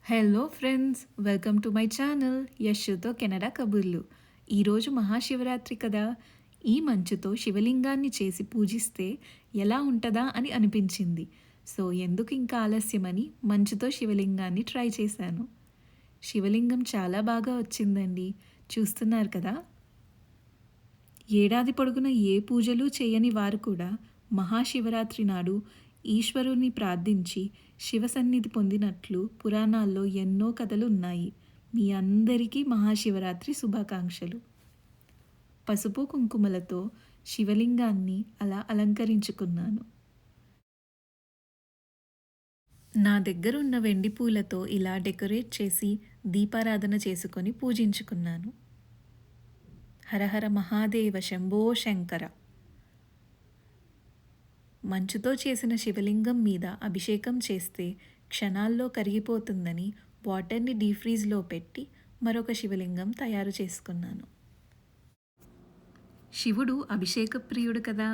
Hello friends, welcome to my channel యశ్తో Canada కబుర్లు. ఈరోజు మహాశివరాత్రి కదా. ఈ మంచుతో శివలింగాన్ని చేసి పూజిస్తే ఎలా ఉంటుందా అని అనిపించింది. సో ఎందుకు ఇంకా ఆలస్యమని మంచుతో శివలింగాన్ని ట్రై చేశాను. శివలింగం చాలా బాగా వచ్చిందండి. చూస్తున్నారు కదా. ఏడాది పొడుగున ఏ పూజలు చేయని వారు కూడా మహాశివరాత్రి నాడు ఈశ్వరుని ప్రార్థించి శివసన్నిధి పొందినట్లు పురాణాల్లో ఎన్నో కథలు ఉన్నాయి. మీ అందరికీ మహాశివరాత్రి శుభాకాంక్షలు. పసుపు కుంకుమలతో శివలింగాన్ని అలా అలంకరించుకున్నాను. నా దగ్గరున్న వెండి పూలతో ఇలా డెకరేట్ చేసి దీపారాధన చేసుకొని పూజించుకున్నాను. హరహర మహాదేవ శంభో శంకర. మంచుతో చేసిన శివలింగం మీద అభిషేకం చేస్తే క్షణాల్లో కరిగిపోతుందని వాటర్ని డీఫ్రీజ్లో పెట్టి మరొక శివలింగం తయారు చేసుకున్నాను. శివుడు అభిషేక ప్రియుడు కదా.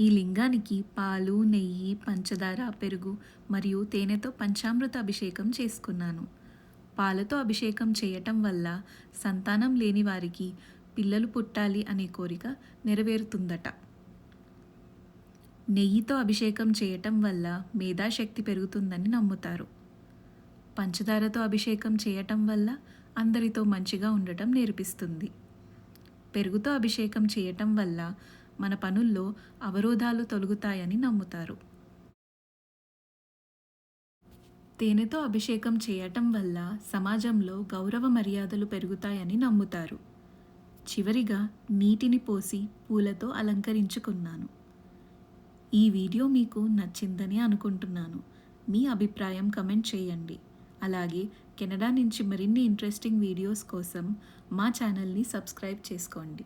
ఈ లింగానికి పాలు, నెయ్యి, పంచదార, పెరుగు మరియు తేనెతో పంచామృత అభిషేకం చేసుకున్నాను. పాలతో అభిషేకం చేయటం వల్ల సంతానం లేని వారికి పిల్లలు పుట్టాలి అనే కోరిక నెరవేరుతుందట. నెయ్యితో అభిషేకం చేయటం వల్ల మేధాశక్తి పెరుగుతుందని నమ్ముతారు. పంచదారతో అభిషేకం చేయటం వల్ల అందరితో మంచిగా ఉండటం నేర్పిస్తుంది. పెరుగుతో అభిషేకం చేయటం వల్ల మన పనుల్లో అవరోధాలు తొలగుతాయని నమ్ముతారు. తేనెతో అభిషేకం చేయటం వల్ల సమాజంలో గౌరవ మర్యాదలు పెరుగుతాయని నమ్ముతారు. చివరిగా నీటిని పోసి పూలతో అలంకరించుకున్నాను. ఈ వీడియో మీకు నచ్చిందని అనుకుంటున్నాను. మీ అభిప్రాయం కమెంట్ చేయండి. అలాగే కెనడా నుంచి మరిన్ని ఇంట్రెస్టింగ్ వీడియోస్ కోసం మా ఛానల్ని సబ్స్క్రైబ్ చేసుకోండి.